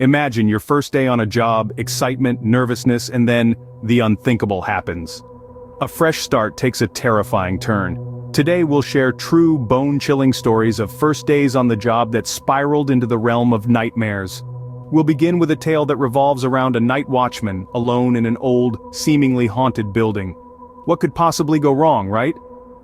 Imagine your first day on a job, excitement, nervousness, and then the unthinkable happens. A fresh start takes a terrifying turn. Today we'll share true, bone-chilling stories of first days on the job that spiraled into the realm of nightmares. We'll begin with a tale that revolves around a night watchman, alone in an old, seemingly haunted building. What could possibly go wrong, right?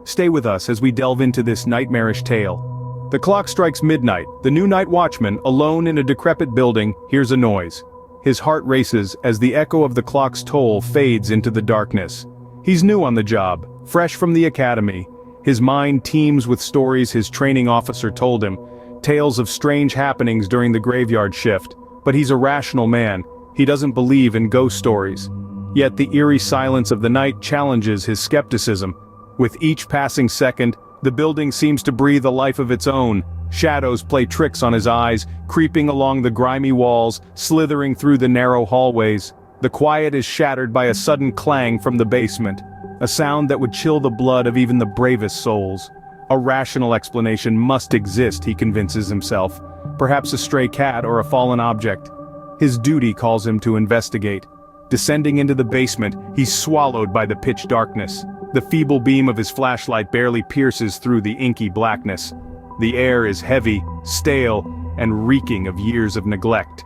Stay with us as we delve into this nightmarish tale. The clock strikes midnight. The new night watchman, alone in a decrepit building, hears a noise. His heart races as the echo of the clock's toll fades into the darkness. He's new on the job, fresh from the academy. His mind teems with stories his training officer told him, tales of strange happenings during the graveyard shift. But he's a rational man. He doesn't believe in ghost stories. Yet the eerie silence of the night challenges his skepticism. With each passing second, the building seems to breathe a life of its own. Shadows play tricks on his eyes, creeping along the grimy walls, slithering through the narrow hallways. The quiet is shattered by a sudden clang from the basement, a sound that would chill the blood of even the bravest souls. A rational explanation must exist, he convinces himself. Perhaps a stray cat or a fallen object. His duty calls him to investigate. Descending into the basement, he's swallowed by the pitch darkness. The feeble beam of his flashlight barely pierces through the inky blackness. The air is heavy, stale, and reeking of years of neglect.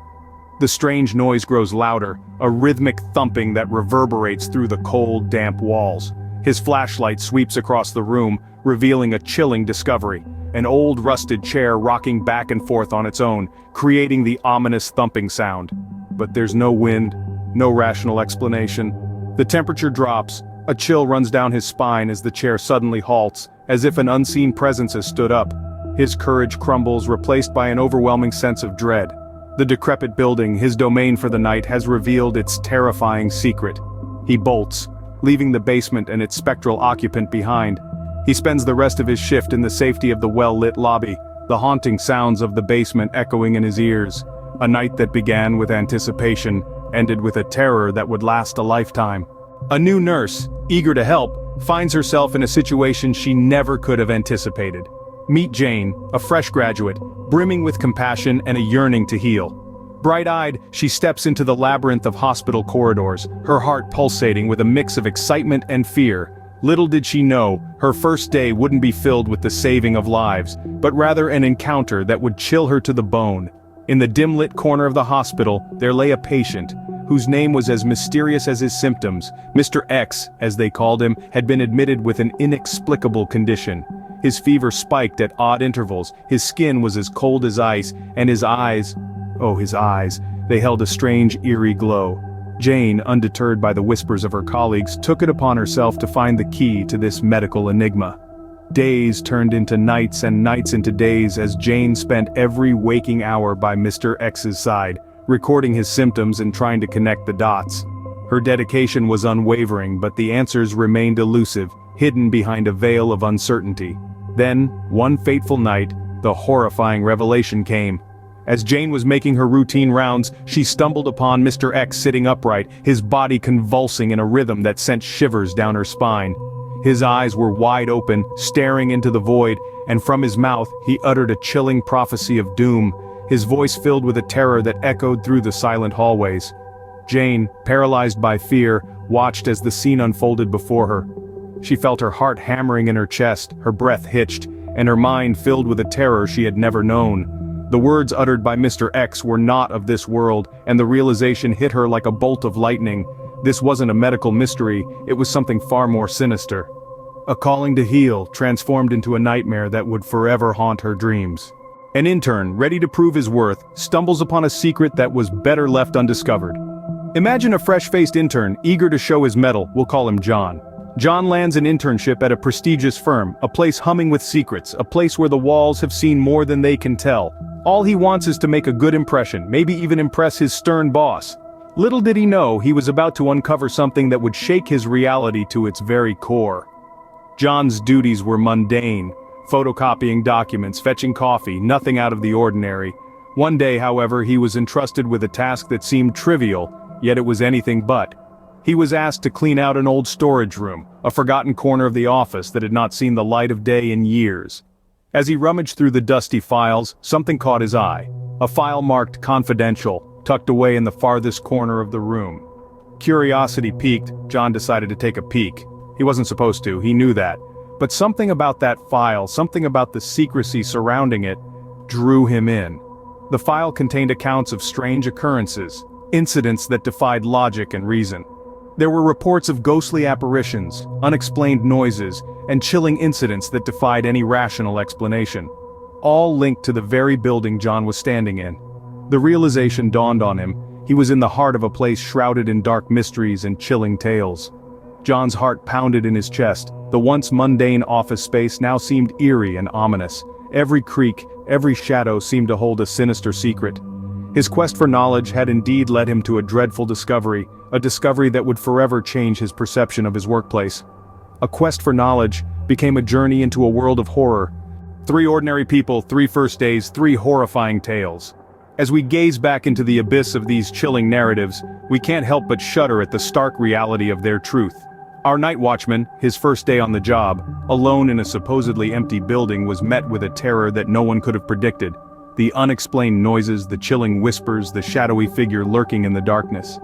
The strange noise grows louder, a rhythmic thumping that reverberates through the cold, damp walls. His flashlight sweeps across the room, revealing a chilling discovery. An old rusted chair rocking back and forth on its own, creating the ominous thumping sound. But there's no wind, no rational explanation. The temperature drops, a chill runs down his spine as the chair suddenly halts, as if an unseen presence has stood up. His courage crumbles, replaced by an overwhelming sense of dread. The decrepit building, his domain for the night, has revealed its terrifying secret. He bolts, leaving the basement and its spectral occupant behind. He spends the rest of his shift in the safety of the well-lit lobby, the haunting sounds of the basement echoing in his ears. A night that began with anticipation, ended with a terror that would last a lifetime. A new nurse, eager to help, finds herself in a situation she never could have anticipated. Meet Jane, a fresh graduate, brimming with compassion and a yearning to heal. Bright-eyed, she steps into the labyrinth of hospital corridors, her heart pulsating with a mix of excitement and fear. Little did she know, her first day wouldn't be filled with the saving of lives, but rather an encounter that would chill her to the bone. In the dim-lit corner of the hospital, there lay a patient, whose name was as mysterious as his symptoms. Mr. X, as they called him, had been admitted with an inexplicable condition. His fever spiked at odd intervals, his skin was as cold as ice, and his eyes, they held a strange, eerie glow. Jane, undeterred by the whispers of her colleagues, took it upon herself to find the key to this medical enigma. Days turned into nights and nights into days as Jane spent every waking hour by Mr. X's side, recording his symptoms and trying to connect the dots. Her dedication was unwavering, but the answers remained elusive, hidden behind a veil of uncertainty. Then, one fateful night, the horrifying revelation came. As Jane was making her routine rounds, she stumbled upon Mr. X sitting upright, his body convulsing in a rhythm that sent shivers down her spine. His eyes were wide open, staring into the void, and from his mouth, he uttered a chilling prophecy of doom, his voice filled with a terror that echoed through the silent hallways. Jane, paralyzed by fear, watched as the scene unfolded before her. She felt her heart hammering in her chest, her breath hitched, and her mind filled with a terror she had never known. The words uttered by Mr. X were not of this world, and the realization hit her like a bolt of lightning. This wasn't a medical mystery, it was something far more sinister. A calling to heal, transformed into a nightmare that would forever haunt her dreams. An intern, ready to prove his worth, stumbles upon a secret that was better left undiscovered. Imagine a fresh-faced intern, eager to show his mettle. We'll call him John. John lands an internship at a prestigious firm, a place humming with secrets, a place where the walls have seen more than they can tell. All he wants is to make a good impression, maybe even impress his stern boss. Little did he know he was about to uncover something that would shake his reality to its very core. John's duties were mundane, photocopying documents, fetching coffee, nothing out of the ordinary. One day, however, he was entrusted with a task that seemed trivial, yet it was anything but. He was asked to clean out an old storage room, a forgotten corner of the office that had not seen the light of day in years. As he rummaged through the dusty files, something caught his eye. A file marked confidential, tucked away in the farthest corner of the room. Curiosity piqued, John decided to take a peek. He wasn't supposed to, he knew that. But something about that file, something about the secrecy surrounding it, drew him in. The file contained accounts of strange occurrences, incidents that defied logic and reason. There were reports of ghostly apparitions, unexplained noises, and chilling incidents that defied any rational explanation. All linked to the very building John was standing in. The realization dawned on him: he was in the heart of a place shrouded in dark mysteries and chilling tales. John's heart pounded in his chest. The once mundane office space now seemed eerie and ominous. Every creak, every shadow seemed to hold a sinister secret. His quest for knowledge had indeed led him to a dreadful discovery, a discovery that would forever change his perception of his workplace. A quest for knowledge became a journey into a world of horror. 3 ordinary people, 3 first days, 3 horrifying tales. As we gaze back into the abyss of these chilling narratives, we can't help but shudder at the stark reality of their truth. Our night watchman, his first day on the job, alone in a supposedly empty building, was met with a terror that no one could have predicted. The unexplained noises, the chilling whispers, the shadowy figure lurking in the darkness.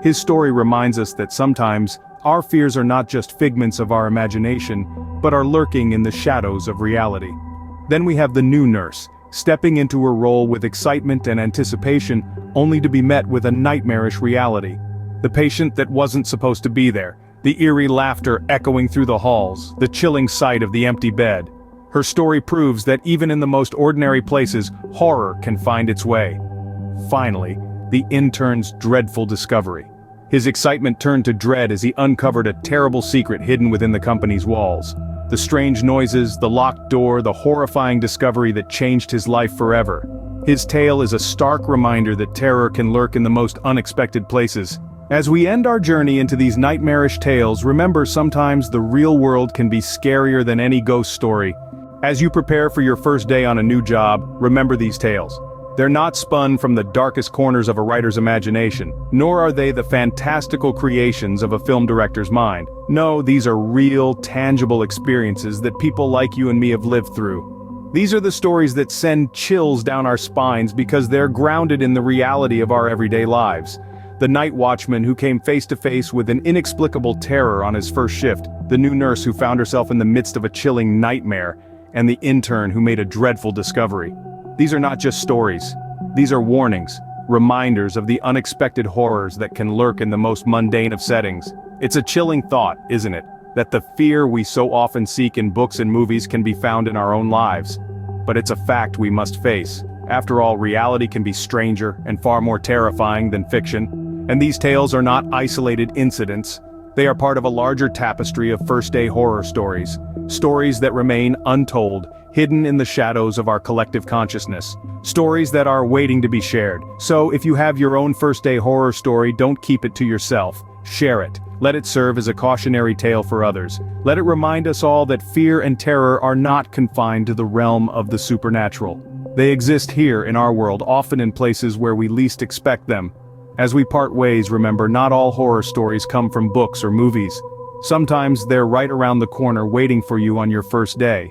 His story reminds us that sometimes, our fears are not just figments of our imagination, but are lurking in the shadows of reality. Then we have the new nurse, stepping into her role with excitement and anticipation, only to be met with a nightmarish reality. The patient that wasn't supposed to be there, the eerie laughter echoing through the halls, the chilling sight of the empty bed. Her story proves that even in the most ordinary places, horror can find its way. Finally, the intern's dreadful discovery. His excitement turned to dread as he uncovered a terrible secret hidden within the company's walls. The strange noises, the locked door, the horrifying discovery that changed his life forever. His tale is a stark reminder that terror can lurk in the most unexpected places. As we end our journey into these nightmarish tales, remember, sometimes the real world can be scarier than any ghost story. As you prepare for your first day on a new job, remember these tales. They're not spun from the darkest corners of a writer's imagination, nor are they the fantastical creations of a film director's mind. No, these are real, tangible experiences that people like you and me have lived through. These are the stories that send chills down our spines because they're grounded in the reality of our everyday lives. The night watchman who came face to face with an inexplicable terror on his first shift, the new nurse who found herself in the midst of a chilling nightmare, and the intern who made a dreadful discovery. These are not just stories. These are warnings, reminders of the unexpected horrors that can lurk in the most mundane of settings. It's a chilling thought, isn't it, that the fear we so often seek in books and movies can be found in our own lives. But it's a fact we must face. After all, reality can be stranger and far more terrifying than fiction. And these tales are not isolated incidents. They are part of a larger tapestry of first-day horror stories. Stories that remain untold, hidden in the shadows of our collective consciousness. Stories that are waiting to be shared. So if you have your own first-day horror story, don't keep it to yourself. Share it. Let it serve as a cautionary tale for others. Let it remind us all that fear and terror are not confined to the realm of the supernatural. They exist here in our world, often in places where we least expect them. As we part ways, remember, not all horror stories come from books or movies. Sometimes they're right around the corner waiting for you on your first day.